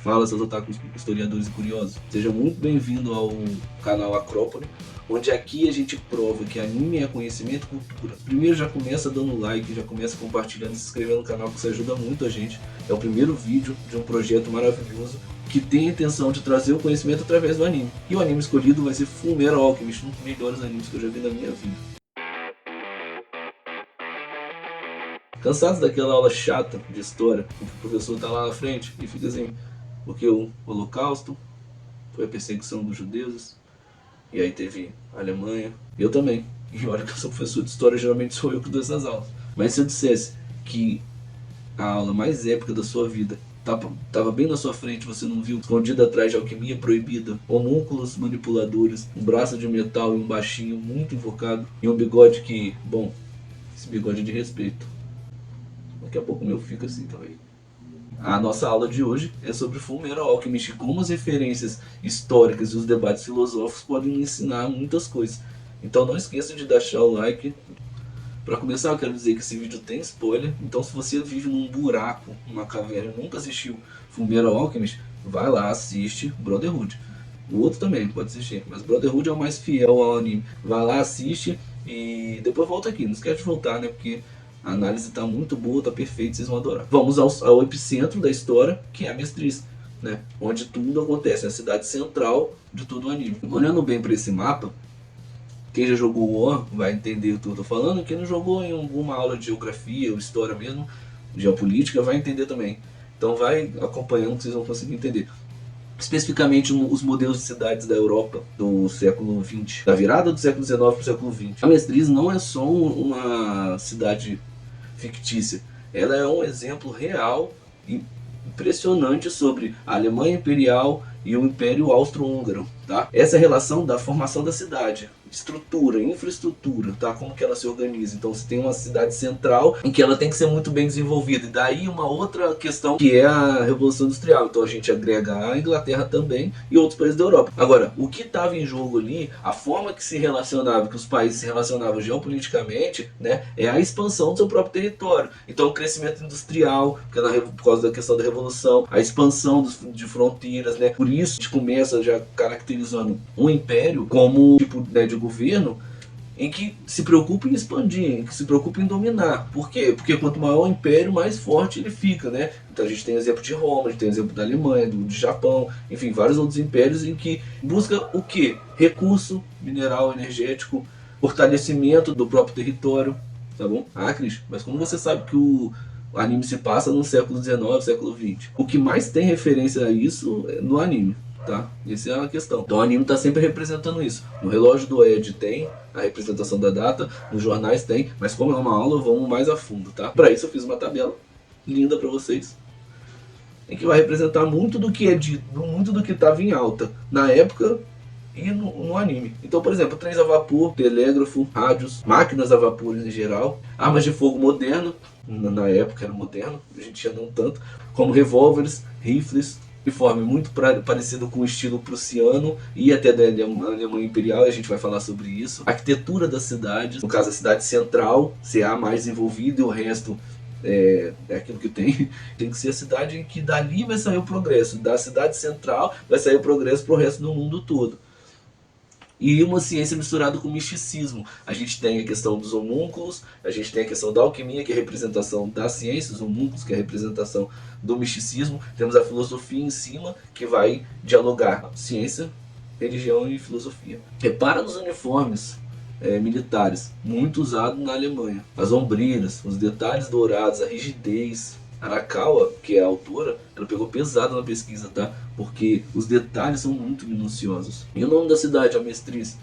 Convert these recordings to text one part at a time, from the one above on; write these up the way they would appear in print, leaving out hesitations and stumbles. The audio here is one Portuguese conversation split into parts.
Fala, seus otakus, historiadores e curiosos. Seja muito bem-vindo ao canal Acrópole, onde aqui a gente prova que anime é conhecimento e cultura. Primeiro já começa dando like, já começa compartilhando, se inscrevendo no canal, que isso ajuda muito a gente. É o primeiro vídeo de um projeto maravilhoso que tem a intenção de trazer o conhecimento através do anime. E o anime escolhido vai ser Fullmetal Alchemist, um dos melhores animes que eu já vi na minha vida. Cansados daquela aula chata de história, em que o professor tá lá na frente e fica assim, porque o Holocausto foi a perseguição dos judeus, e aí teve a Alemanha, eu também. E olha que eu sou professor de história, geralmente sou eu que dou essas aulas. Mas se eu dissesse que a aula mais épica da sua vida estava bem na sua frente, você não viu, escondida atrás de alquimia proibida, homúnculos manipuladores, um braço de metal e um baixinho muito invocado, e um bigode que, bom, esse bigode é de respeito. Daqui a pouco o meu fica assim também. A nossa aula de hoje é sobre Fullmetal Alchemist e como as referências históricas e os debates filosóficos podem ensinar muitas coisas. Então não esqueça de deixar o like. Para começar, eu quero dizer que esse vídeo tem spoiler, então se você vive num buraco, numa caverna e nunca assistiu Fullmetal Alchemist, vai lá, assiste Brotherhood. O outro também pode assistir, mas Brotherhood é o mais fiel ao anime. Vai lá, assiste e depois volta aqui. Não esquece de voltar, né? Porque a análise está muito boa, está perfeita, vocês vão adorar. Vamos ao epicentro da história, que é a Mestriz, né? Onde tudo acontece, é a cidade central de todo o anime. Olhando bem para esse mapa, quem já jogou o War vai entender o que eu estou falando. Quem não jogou em alguma aula de geografia ou história mesmo, geopolítica, vai entender também. Então vai acompanhando que vocês vão conseguir entender. Especificamente os modelos de cidades da Europa do século XX, da virada do século XIX para o século XX. A Mestriz não é só uma cidade fictícia, ela é um exemplo real e impressionante sobre a Alemanha Imperial e o Império Austro-Húngaro, tá? Essa é a relação da formação da cidade, estrutura, infraestrutura, tá? Como que ela se organiza. Então você tem uma cidade central em que ela tem que ser muito bem desenvolvida. E daí uma outra questão que é a Revolução Industrial. Então a gente agrega a Inglaterra também e outros países da Europa. Agora, o que estava em jogo ali, a forma que se relacionava, que os países se relacionavam geopoliticamente, né, é a expansão do seu próprio território. Então o crescimento industrial, por causa da questão da Revolução, a expansão de fronteiras, né? Por isso a gente começa já caracterizando um império como tipo, né, de governo em que se preocupa em expandir, em que se preocupa em dominar. Por quê? Porque quanto maior o império, mais forte ele fica, né? Então a gente tem exemplo de Roma, a gente tem exemplo da Alemanha, do Japão, enfim, vários outros impérios em que busca o quê? Recurso, mineral, energético, fortalecimento do próprio território, tá bom? Ah, Cris, mas como você sabe que o anime se passa no século XIX, século XX? O que mais tem referência a isso é no anime. Tá? Essa é a questão. Então o anime está sempre representando isso. No relógio do Ed tem a representação da data, nos jornais tem, mas como é uma aula, vamos mais a fundo, tá? Para isso eu fiz uma tabela linda para vocês, em que vai representar muito do que é dito, muito do que estava em alta na época e no anime. Então, por exemplo, trens a vapor, telégrafo, rádios, máquinas a vapor em geral, armas de fogo moderno, na época era moderno, a gente já não tanto, como revólveres, rifles, uniforme muito parecido com o estilo prussiano e até da Alemanha Imperial, e a gente vai falar sobre isso. A arquitetura das cidades, no caso a cidade central, ser a mais desenvolvida e o resto é aquilo que tem. Tem que ser a cidade em que dali vai sair o progresso, da cidade central vai sair o progresso para o resto do mundo todo. E uma ciência misturada com misticismo. A gente tem a questão dos homúnculos, a gente tem a questão da alquimia, que é a representação da ciência, os homúnculos, que é a representação do misticismo. Temos a filosofia em cima, que vai dialogar ciência, religião e filosofia. Repara nos uniformes militares, muito usado na Alemanha. As ombreiras, os detalhes dourados, a rigidez. Arakawa, que é a autora, ela pegou pesado na pesquisa, tá? Porque os detalhes são muito minuciosos. E o nome da cidade, a Mestriz,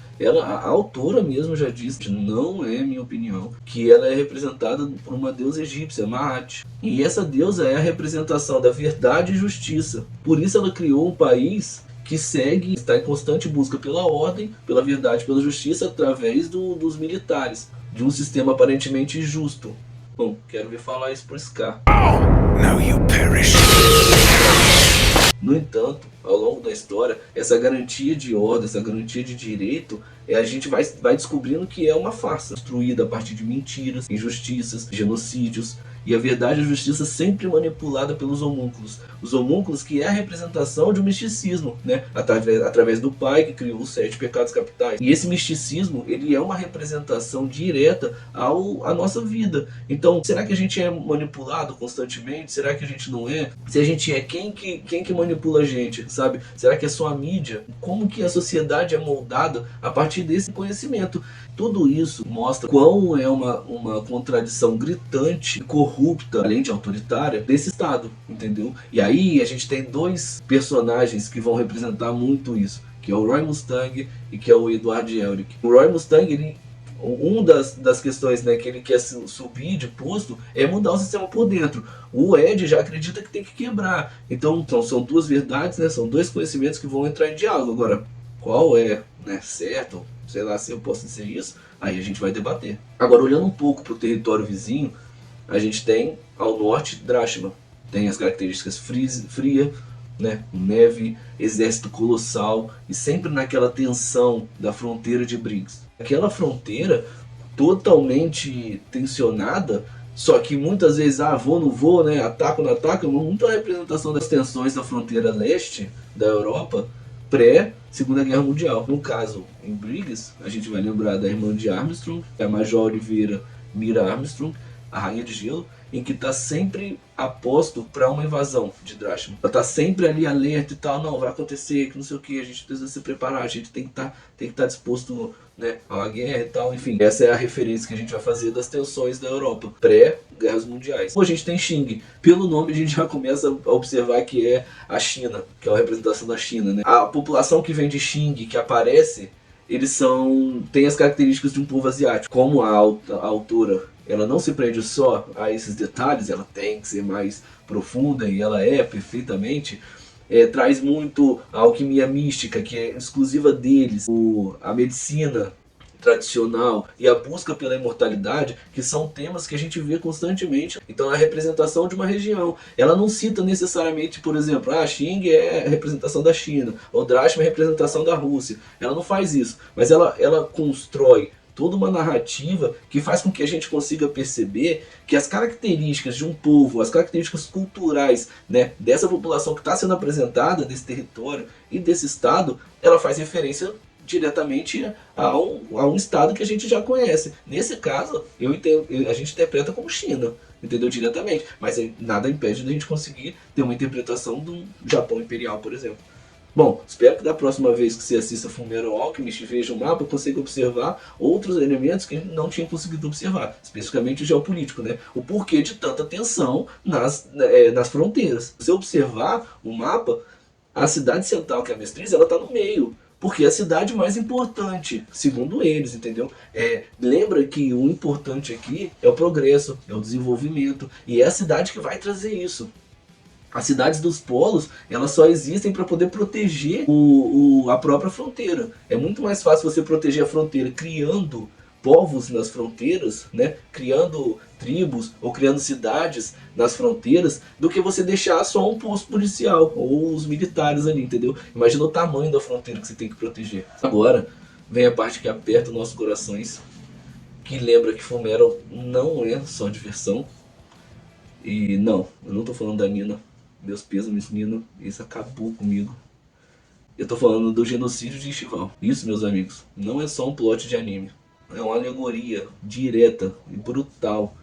a autora mesmo já disse, não é minha opinião, que ela é representada por uma deusa egípcia, Maat. E essa deusa é a representação da verdade e justiça. Por isso ela criou um país que segue, está em constante busca pela ordem, pela verdade, pela justiça, através dos militares, de um sistema aparentemente justo. Bom, quero ver falar isso por Scar. Now you perish. No entanto, ao longo da história, essa garantia de ordem, essa garantia de direito, a gente vai descobrindo que é uma farsa, construída a partir de mentiras, injustiças, genocídios. E a verdade e a justiça sempre manipulada pelos homúnculos. Os homúnculos que é a representação de um misticismo, né? Através do Pai que criou os 7 pecados capitais. E esse misticismo, ele é uma representação direta à nossa vida. Então, será que a gente é manipulado constantemente? Será que a gente não é? Se a gente é, quem que manipula a gente, sabe? Será que é só a mídia? Como que a sociedade é moldada a partir desse conhecimento? Tudo isso mostra quão é uma contradição gritante e corrupta, além de autoritária, desse Estado, entendeu? E aí a gente tem 2 personagens que vão representar muito isso, que é o Roy Mustang e que é o Edward Elric. O Roy Mustang, das questões, né, que ele quer subir de posto é mudar o sistema por dentro. O Ed já acredita que tem que quebrar. Então são 2 verdades, né, são 2 conhecimentos que vão entrar em diálogo. Agora, qual é, né, certo? Sei lá se eu posso dizer isso, aí a gente vai debater. Agora, olhando um pouco para o território vizinho, a gente tem ao norte Drachma. Tem as características fria, né, neve, exército colossal e sempre naquela tensão da fronteira de Briggs. Aquela fronteira totalmente tensionada, só que muitas vezes, vou, não vou, né, ataco, não ataco, muita representação das tensões da fronteira leste da Europa pré-Segunda Guerra Mundial. No caso, em Briggs, a gente vai lembrar da irmã de Armstrong, a Major Oliveira Mira Armstrong, a Rainha de Gelo, em que está sempre aposto para uma invasão de Drachma. Ela está sempre ali alerta e tal, não, vai acontecer, que não sei o que, a gente precisa se preparar, a gente tem que estar disposto, né, a uma guerra e tal, enfim. Essa é a referência que a gente vai fazer das tensões da Europa, pré-guerras mundiais. A gente tem Xing. Pelo nome a gente já começa a observar que é a China, que é a representação da China, né? A população que vem de Xing, que aparece, eles têm as características de um povo asiático. Como a autora ela não se prende só a esses detalhes, ela tem que ser mais profunda e ela é perfeitamente, traz muito a alquimia mística, que é exclusiva deles, a medicina tradicional e a busca pela imortalidade, que são temas que a gente vê constantemente. Então, a representação de uma região, ela não cita necessariamente, por exemplo, Xing é a representação da China, ou Drachma é a representação da Rússia. Ela não faz isso, mas ela constrói toda uma narrativa que faz com que a gente consiga perceber que as características de um povo, as características culturais, né, dessa população que está sendo apresentada, desse território e desse estado, ela faz referência diretamente a um estado que a gente já conhece. Nesse caso, a gente interpreta como China, entendeu? Diretamente. Mas nada impede de a gente conseguir ter uma interpretação do Japão Imperial, por exemplo. Bom, espero que da próxima vez que você assista Fullmetal Alchemist e veja o mapa, consiga observar outros elementos que não tinha conseguido observar, especificamente o geopolítico, né? O porquê de tanta tensão nas fronteiras. Se você observar o mapa, a cidade central, que é a Mestriz, ela está no meio. Porque é a cidade mais importante, segundo eles, entendeu? Lembra que o importante aqui é o progresso, é o desenvolvimento, e é a cidade que vai trazer isso. As cidades dos polos, elas só existem para poder proteger a própria fronteira. É muito mais fácil você proteger a fronteira criando povos nas fronteiras, né? Criando tribos ou criando cidades nas fronteiras, do que você deixar só um posto policial ou os militares ali, entendeu? Imagina o tamanho da fronteira que você tem que proteger. Agora vem a parte que aperta os nossos corações, que lembra que Fullmetal não é só diversão. E não, eu não tô falando da Nina. Meus pêsames, Nina, isso acabou comigo. Eu tô falando do genocídio de Ichival. Isso, meus amigos, não é só um plot de anime. É uma alegoria direta e brutal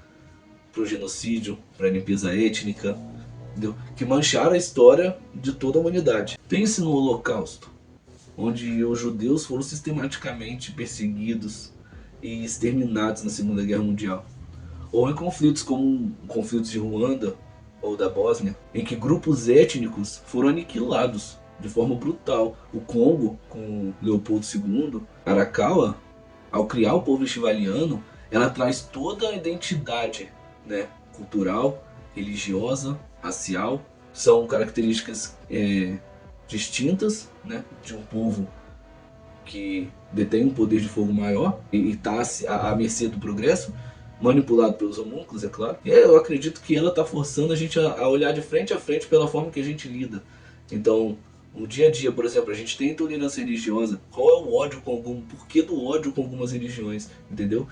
pro genocídio, pra limpeza étnica, entendeu? Que mancharam a história de toda a humanidade. Pense no Holocausto, onde os judeus foram sistematicamente perseguidos e exterminados na Segunda Guerra Mundial. Ou em conflitos como conflitos de Ruanda ou da Bósnia, em que grupos étnicos foram aniquilados de forma brutal. O Congo, com Leopoldo II, Arakawa, ao criar o povo estivaliano, ela traz toda a identidade, né, cultural, religiosa, racial. São características distintas, né, de um povo que detém um poder de fogo maior e está à mercê do progresso, manipulado pelos homúnculos, é claro. E eu acredito que ela está forçando a gente a olhar de frente a frente pela forma que a gente lida. Então, no dia a dia, por exemplo, a gente tem intolerância religiosa. Qual é o ódio com algum, por que do ódio com algumas religiões, entendeu?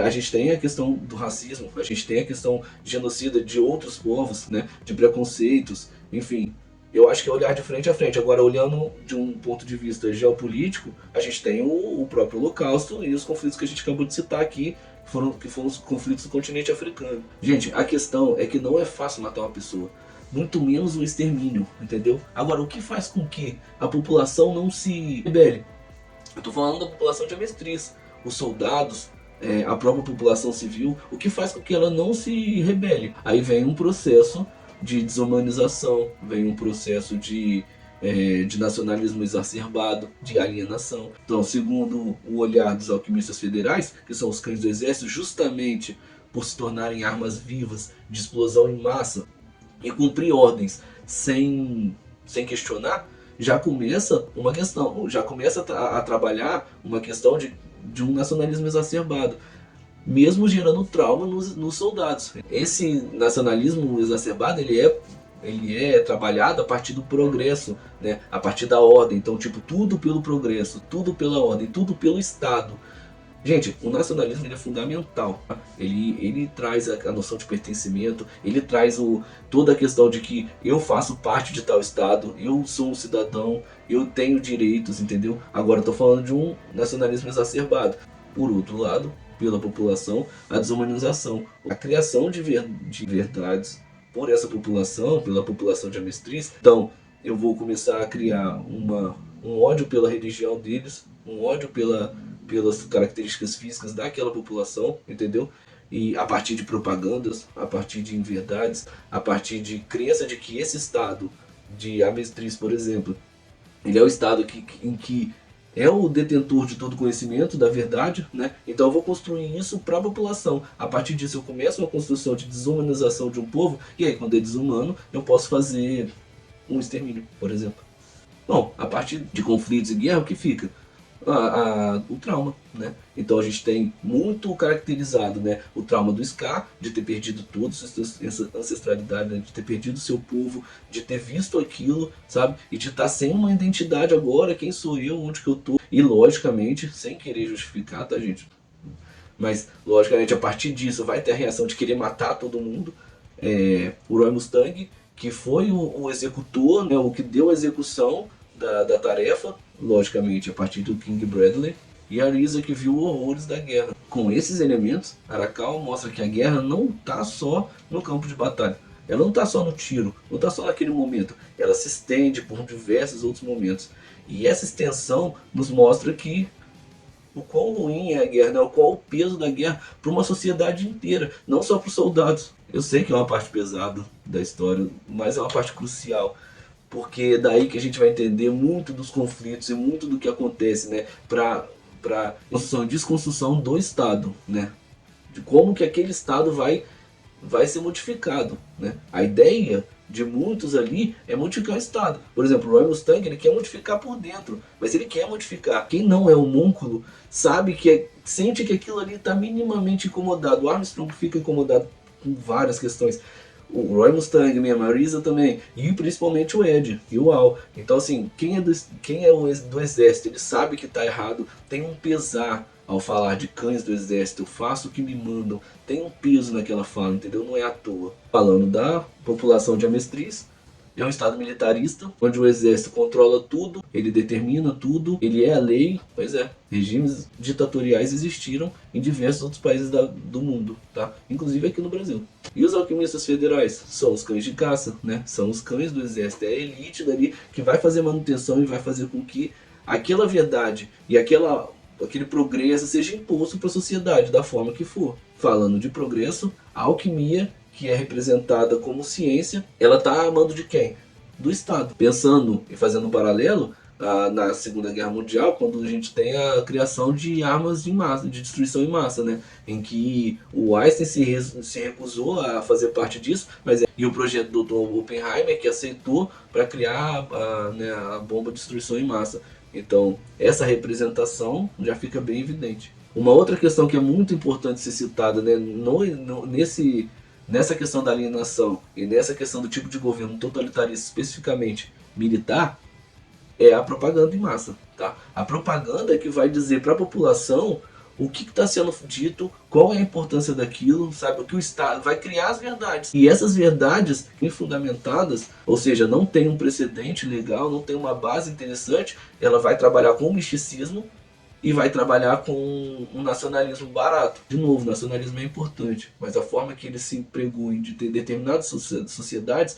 A gente tem a questão do racismo, a gente tem a questão de genocida de outros povos, né, de preconceitos, enfim. Eu acho que é olhar de frente a frente. Agora, olhando de um ponto de vista geopolítico, a gente tem o próprio Holocausto e os conflitos que a gente acabou de citar aqui, que foram os conflitos do continente africano. Gente, a questão é que não é fácil matar uma pessoa, muito menos o extermínio, entendeu? Agora, o que faz com que a população não se rebele? Eu tô falando da população de Amestriz, os soldados, a própria população civil, o que faz com que ela não se rebele? Aí vem um processo de desumanização, vem um processo de nacionalismo exacerbado, de alienação. Então, segundo o olhar dos alquimistas federais, que são os cães do exército, justamente por se tornarem armas vivas de explosão em massa e cumprir ordens sem questionar, já começa uma questão, já começa a trabalhar uma questão de um nacionalismo exacerbado, mesmo gerando trauma nos soldados. Esse nacionalismo exacerbado, ele é trabalhado a partir do progresso, né? A partir da ordem. Então, tipo, tudo pelo progresso, tudo pela ordem, tudo pelo Estado. Gente, o nacionalismo ele é fundamental. Tá? Ele traz a noção de pertencimento, ele traz toda a questão de que eu faço parte de tal Estado, eu sou um cidadão, eu tenho direitos, entendeu? Agora eu tô falando de um nacionalismo exacerbado. Por outro lado, pela população, a desumanização, a criação de verdades por essa população, pela população de Amestriz. Então, eu vou começar a criar um ódio pela religião deles, um ódio pelas características físicas daquela população, entendeu? E a partir de propagandas, a partir de inverdades, a partir de crença de que esse estado de Amestriz, por exemplo, ele é o estado em que é o detentor de todo conhecimento da verdade, né? Então eu vou construir isso para a população. A partir disso eu começo uma construção de desumanização de um povo, e aí quando é desumano eu posso fazer um extermínio, por exemplo. Bom, a partir de conflitos e guerra, o que fica? O trauma, né? Então a gente tem muito caracterizado, né, o trauma do Scar, de ter perdido toda essa ancestralidade, né, de ter perdido seu povo, de ter visto aquilo, sabe? E de estar sem uma identidade agora, quem sou eu, onde que eu tô? E logicamente, sem querer justificar, tá, gente? Mas logicamente a partir disso vai ter a reação de querer matar todo mundo. O Roy Mustang, que foi o executor, né, o que deu a execução da tarefa, logicamente a partir do King Bradley, e a Risa, que viu horrores da guerra. Com esses elementos, Arakawa mostra que a guerra não está só no campo de batalha, ela não está só no tiro, não está só naquele momento, ela se estende por diversos outros momentos. E essa extensão nos mostra que o quão ruim é a guerra, né? O qual o peso da guerra para uma sociedade inteira, não só para os soldados. Eu sei que é uma parte pesada da história, mas é uma parte crucial, porque é daí que a gente vai entender muito dos conflitos e muito do que acontece, né, para desconstrução do Estado, né, de como que aquele Estado vai ser modificado, né. A ideia de muitos ali é modificar o Estado. Por exemplo, o Roy Mustang, ele quer modificar por dentro, mas ele quer modificar. Quem não é homúnculo sabe sente que aquilo ali está minimamente incomodado. O Armstrong fica incomodado com várias questões. O Roy Mustang mesmo, a Risa também, e principalmente o Ed e o Al. Então assim, quem é do exército, ele sabe que está errado, tem um pesar ao falar de cães do exército, eu faço o que me mandam, tem um peso naquela fala, entendeu? Não é à toa. Falando da população de Amestriz, é um estado militarista, onde o exército controla tudo, ele determina tudo, ele é a lei. Pois é, regimes ditatoriais existiram em diversos outros países do mundo, tá? Inclusive aqui no Brasil. E os alquimistas federais são os cães de caça, né? São os cães do exército, é a elite dali que vai fazer manutenção e vai fazer com que aquela verdade e aquele progresso seja imposto para a sociedade da forma que for. Falando de progresso, a alquimia, que é representada como ciência, ela está a mando de quem? Do Estado. Pensando e fazendo um paralelo, na Segunda Guerra Mundial, quando a gente tem a criação de armas de massa, de destruição em massa, né? Em que o Einstein se recusou a fazer parte disso, e o projeto do Dr. Oppenheimer, que aceitou para criar a bomba de destruição em massa. Então, essa representação já fica bem evidente. Uma outra questão que é muito importante ser citada, né, nessa questão da alienação e nessa questão do tipo de governo totalitarista, especificamente militar, é a propaganda em massa, tá? A propaganda é que vai dizer para a população o que está sendo dito, qual é a importância daquilo, sabe? O que o Estado vai criar as verdades. E essas verdades infundamentadas, ou seja, não tem um precedente legal, não tem uma base interessante, ela vai trabalhar com o misticismo e vai trabalhar com um nacionalismo barato. De novo, nacionalismo é importante, mas a forma que ele se empregou em determinadas sociedades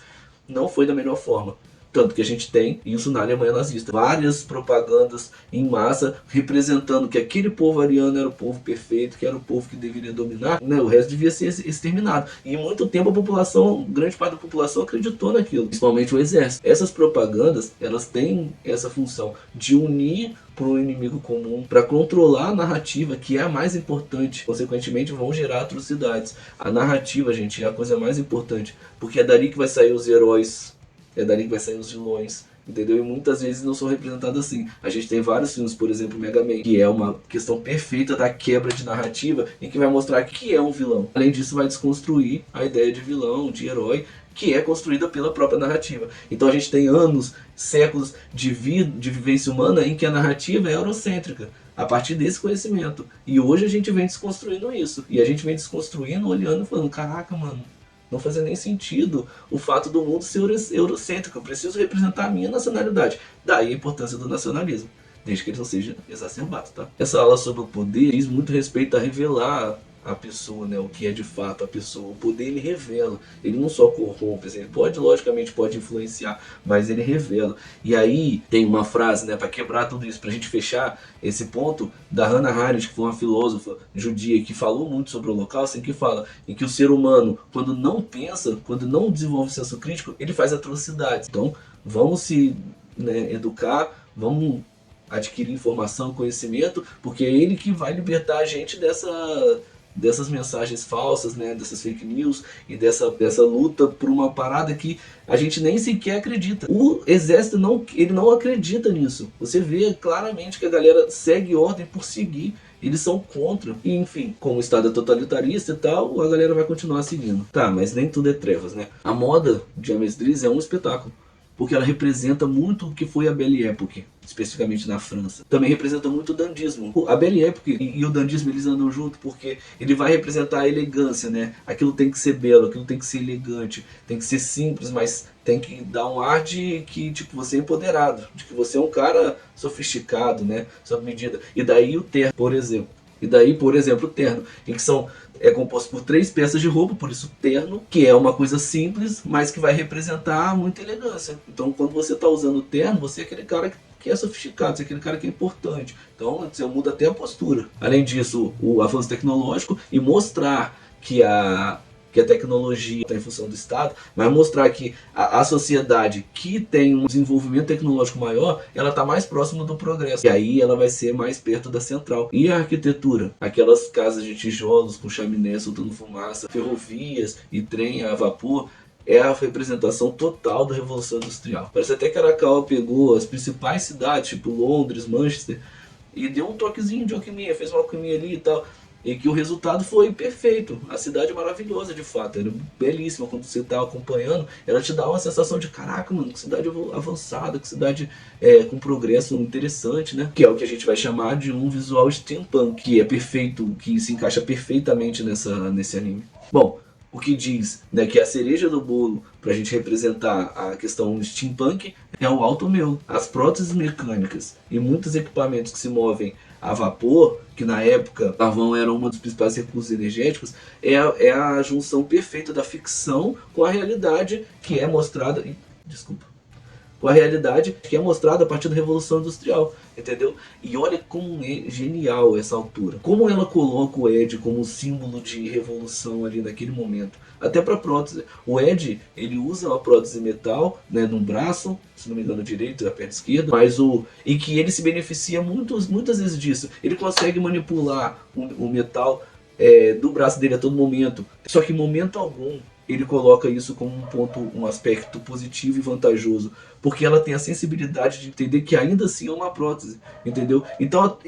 não foi da melhor forma. Tanto que a gente tem isso na Alemanha nazista. Várias propagandas em massa representando que aquele povo ariano era o povo perfeito, que era o povo que deveria dominar, né? O resto devia ser exterminado. E em muito tempo a população, grande parte da população acreditou naquilo, principalmente o exército. Essas propagandas, elas têm essa função de unir para um inimigo comum, para controlar a narrativa, que é a mais importante. Consequentemente, vão gerar atrocidades. A narrativa, gente, é a coisa mais importante, porque é dali que vai sair os heróis, é dali que vai sair os vilões, entendeu? E muitas vezes não são representados assim. A gente tem vários filmes, por exemplo, Mega Man, que é uma questão perfeita da quebra de narrativa, em que vai mostrar que é um vilão. Além disso, vai desconstruir a ideia de vilão, de herói, que é construída pela própria narrativa. Então a gente tem anos, séculos de vivência humana em que a narrativa é eurocêntrica, a partir desse conhecimento. E hoje a gente vem desconstruindo isso. E a gente vem desconstruindo, olhando e falando, caraca, mano, não fazia nem sentido o fato do mundo ser eurocêntrico. Eu preciso representar a minha nacionalidade. Daí a importância do nacionalismo, desde que ele não seja exacerbado, tá? Essa aula sobre o poder diz muito respeito a revelar a pessoa, né, o que é de fato a pessoa. O poder ele revela, ele não só corrompe, assim, ele pode, logicamente, pode influenciar, mas ele revela. E aí tem uma frase, né, para quebrar tudo isso, pra gente fechar esse ponto, da Hannah Arendt, que foi uma filósofa judia que falou muito sobre o Holocausto, em que fala em que o ser humano, quando não pensa, quando não desenvolve senso crítico, ele faz atrocidades. Então, vamos se, né, educar, vamos adquirir informação, conhecimento, porque é ele que vai libertar a gente dessas mensagens falsas, né, dessas fake news e dessa luta por uma parada que a gente nem sequer acredita. O exército ele não acredita nisso. Você vê claramente que a galera segue ordem por seguir. Eles são contra. E, enfim, como o Estado é totalitarista e tal, a galera vai continuar seguindo. Tá, mas nem tudo é trevas, né? A moda de Hermès Dries é um espetáculo, porque ela representa muito o que foi a Belle Époque, especificamente na França. Também representa muito o dandismo. A Belle Époque e o dandismo, eles andam junto porque ele vai representar a elegância, né? Aquilo tem que ser belo, aquilo tem que ser elegante, tem que ser simples, mas tem que dar um ar de que, tipo, você é empoderado, de que você é um cara sofisticado, né? Sob medida. E daí o terno, por exemplo. O terno, em que é composto por 3 peças de roupa, por isso terno, que é uma coisa simples, mas que vai representar muita elegância. Então, quando você está usando o terno, você é aquele cara que é sofisticado, você é aquele cara que é importante. Então, você muda até a postura. Além disso, o avanço tecnológico e mostrar que a tecnologia está em função do Estado, mas mostrar que a sociedade que tem um desenvolvimento tecnológico maior, ela está mais próxima do progresso. E aí ela vai ser mais perto da central. E a arquitetura? Aquelas casas de tijolos com chaminé soltando fumaça, ferrovias e trem a vapor, é a representação total da Revolução Industrial. Parece até que Arakawa pegou as principais cidades, tipo Londres, Manchester, e deu um toquezinho de alquimia, fez uma alquimia ali e tal. E que o resultado foi perfeito. A cidade é maravilhosa, de fato. Ela é belíssima. Quando você está acompanhando, ela te dá uma sensação de caraca, mano, que cidade avançada, que cidade com progresso interessante, né? Que é o que a gente vai chamar de um visual steampunk, que é perfeito, que se encaixa perfeitamente nesse anime. Bom, o que diz, né, que a cereja do bolo para a gente representar a questão steampunk é o alto meu. As próteses mecânicas e muitos equipamentos que se movem a vapor, que na época carvão era um dos principais recursos energéticos, é a junção perfeita da ficção com a realidade que é mostrada. Com a realidade que é mostrada a partir da Revolução Industrial, entendeu? E olha como é genial essa altura. Como ela coloca o Ed como símbolo de revolução ali naquele momento. Até para prótese. O Ed, ele usa uma prótese metal, né, num braço, se não me engano direito, da perna esquerda, e que ele se beneficia muitas vezes disso. Ele consegue manipular o metal do braço dele a todo momento. Só que em momento algum ele coloca isso como um aspecto positivo e vantajoso, porque ela tem a sensibilidade de entender que ainda assim é uma prótese, entendeu? Então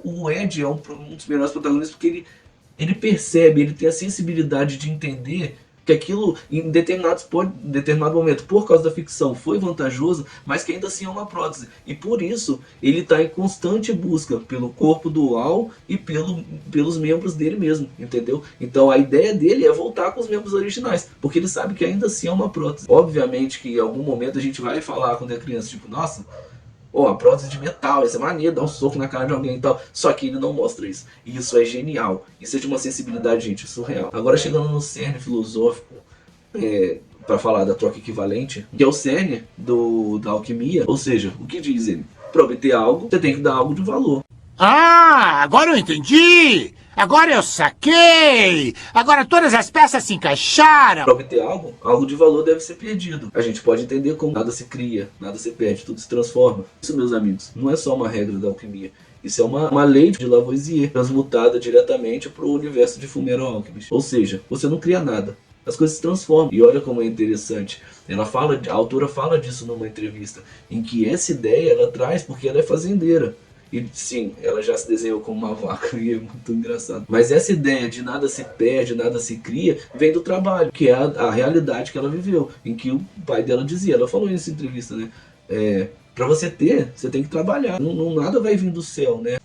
o Ed é um dos melhores protagonistas porque ele percebe, ele tem a sensibilidade de entender que aquilo em determinado momento, por causa da ficção, foi vantajoso, mas que ainda assim é uma prótese. E por isso ele está em constante busca pelo corpo dual e pelos membros dele mesmo, entendeu? Então a ideia dele é voltar com os membros originais, porque ele sabe que ainda assim é uma prótese. Obviamente que em algum momento a gente vai falar quando é criança, tipo, nossa, oh, a prótese de metal, essa é maneiro, dá um soco na cara de alguém e tal. Só que ele não mostra isso. E isso é genial. Isso é de uma sensibilidade, gente, surreal. Agora chegando no cerne filosófico, para falar da troca equivalente, que é o cerne da alquimia. Ou seja, o que diz ele? Para obter algo, você tem que dar algo de valor. Ah, agora eu entendi! Agora eu saquei! Agora todas as peças se encaixaram! Para obter algo de valor deve ser perdido. A gente pode entender como nada se cria, nada se perde, tudo se transforma. Isso, meus amigos, não é só uma regra da alquimia. Isso é uma lei de Lavoisier, transmutada diretamente para o universo de Fullmetal Alchemist. Ou seja, você não cria nada. As coisas se transformam. E olha como é interessante. A autora fala disso numa entrevista, em que essa ideia ela traz porque ela é fazendeira. E sim, ela já se desenhou como uma vaca e é muito engraçado. Mas essa ideia de nada se perde, nada se cria, vem do trabalho, que é a realidade que ela viveu. Em que o pai dela dizia, ela falou nessa entrevista, né? Pra você ter, você tem que trabalhar. Nada vai vir do céu, né?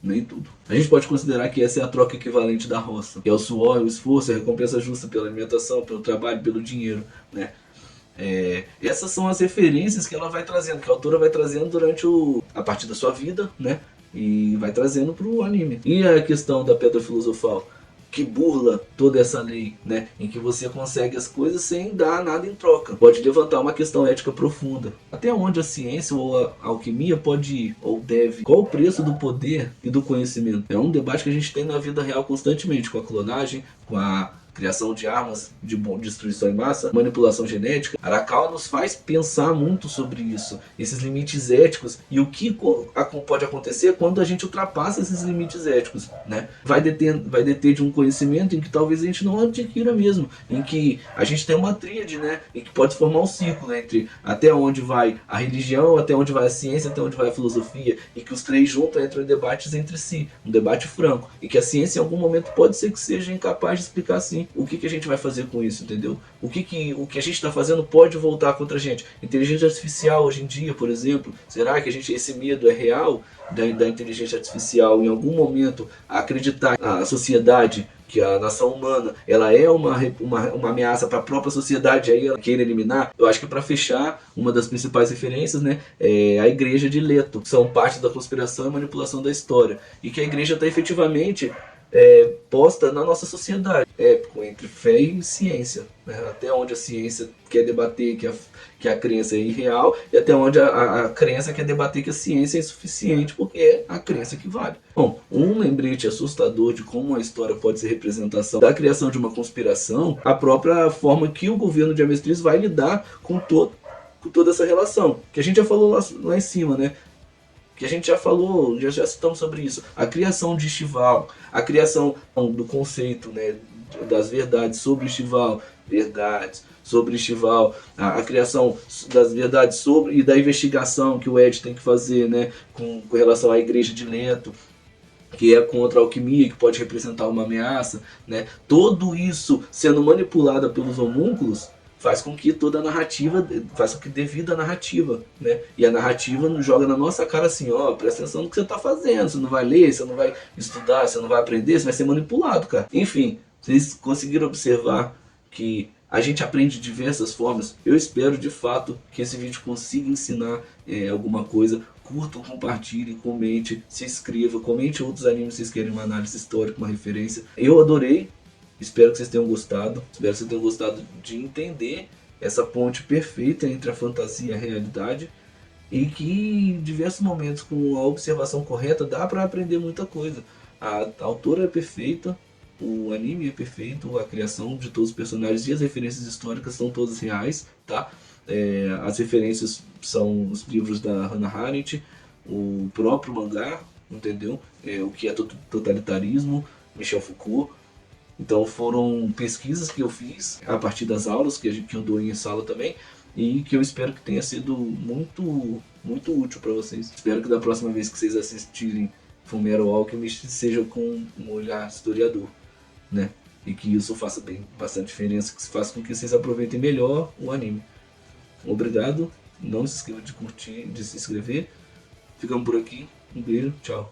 Nem tudo. A gente pode considerar que essa é a troca equivalente da roça, que é o suor, o esforço, a recompensa justa pela alimentação, pelo trabalho, pelo dinheiro, né? Essas são as referências que ela vai trazendo, que a autora vai trazendo durante a partir da sua vida, né? E vai trazendo para o anime. E a questão da pedra filosofal, que burla toda essa lei, né? Em que você consegue as coisas sem dar nada em troca. Pode levantar uma questão ética profunda. Até onde a ciência ou a alquimia pode ir, ou deve? Qual o preço do poder e do conhecimento? É um debate que a gente tem na vida real constantemente, com a clonagem, com a criação de armas de destruição em massa, manipulação genética. Arakawa nos faz pensar muito sobre isso, esses limites éticos e o que pode acontecer quando a gente ultrapassa esses limites éticos, né? Vai deter de um conhecimento em que talvez a gente não adquira mesmo, em que a gente tem uma tríade, né? E que pode formar um círculo entre até onde vai a religião, até onde vai a ciência, até onde vai a filosofia, e que os três juntos entram em debates entre si, um debate franco, e que a ciência em algum momento pode ser que seja incapaz de explicar assim o que a gente vai fazer com isso, entendeu? O que a gente está fazendo pode voltar contra a gente. Inteligência artificial hoje em dia, por exemplo, será que esse medo é real da inteligência artificial em algum momento acreditar a sociedade, que a nação humana ela é uma ameaça para a própria sociedade, aí ela queira eliminar? Eu acho que para fechar, uma das principais referências, né, é a igreja de Leto, que são parte da conspiração e manipulação da história, e que a igreja está efetivamente posta na nossa sociedade, entre fé e ciência, né? Até onde a ciência quer debater que a crença é irreal, e até onde a crença quer debater que a ciência é insuficiente, porque é a crença que vale. Bom, um lembrete assustador de como a história pode ser representação da criação de uma conspiração, a própria forma que o governo de Amestris vai lidar com toda essa relação, que a gente já falou lá em cima, né? Que a gente já falou, já citamos sobre isso. A criação de Estival, a criação do conceito, né, das verdades sobre Estival, a criação das verdades sobre e da investigação que o Ed tem que fazer, né, com relação à igreja de Leto, que é contra a alquimia, que pode representar uma ameaça, né? Tudo isso sendo manipulado pelos homúnculos faz com que toda a narrativa, faz com que dê vida à narrativa, né? E a narrativa nos joga na nossa cara assim, ó, presta atenção no que você tá fazendo, você não vai ler, você não vai estudar, você não vai aprender, você vai ser manipulado, cara. Enfim, vocês conseguiram observar que a gente aprende de diversas formas. Eu espero de fato que esse vídeo consiga ensinar alguma coisa. Curtam, compartilhem, comente, se inscreva, comente outros animes se vocês querem uma análise histórica, uma referência. Eu adorei. Espero que vocês tenham gostado. Espero que vocês tenham gostado de entender essa ponte perfeita entre a fantasia e a realidade. E que em diversos momentos, com a observação correta, dá para aprender muita coisa. A autora é perfeita, o anime é perfeito, a criação de todos os personagens e as referências históricas são todas reais, tá? As referências são os livros da Hannah Arendt, o próprio mangá, entendeu? O que é totalitarismo, Michel Foucault. Então foram pesquisas que eu fiz a partir das aulas que eu dou em sala também, e que eu espero que tenha sido muito, muito útil para vocês. Espero que da próxima vez que vocês assistirem Fullmetal Alchemist seja com um olhar historiador. né? E que isso faça bastante diferença, que faça com que vocês aproveitem melhor o anime. Obrigado, não se esqueça de curtir, de se inscrever. Ficamos por aqui, um beijo, tchau.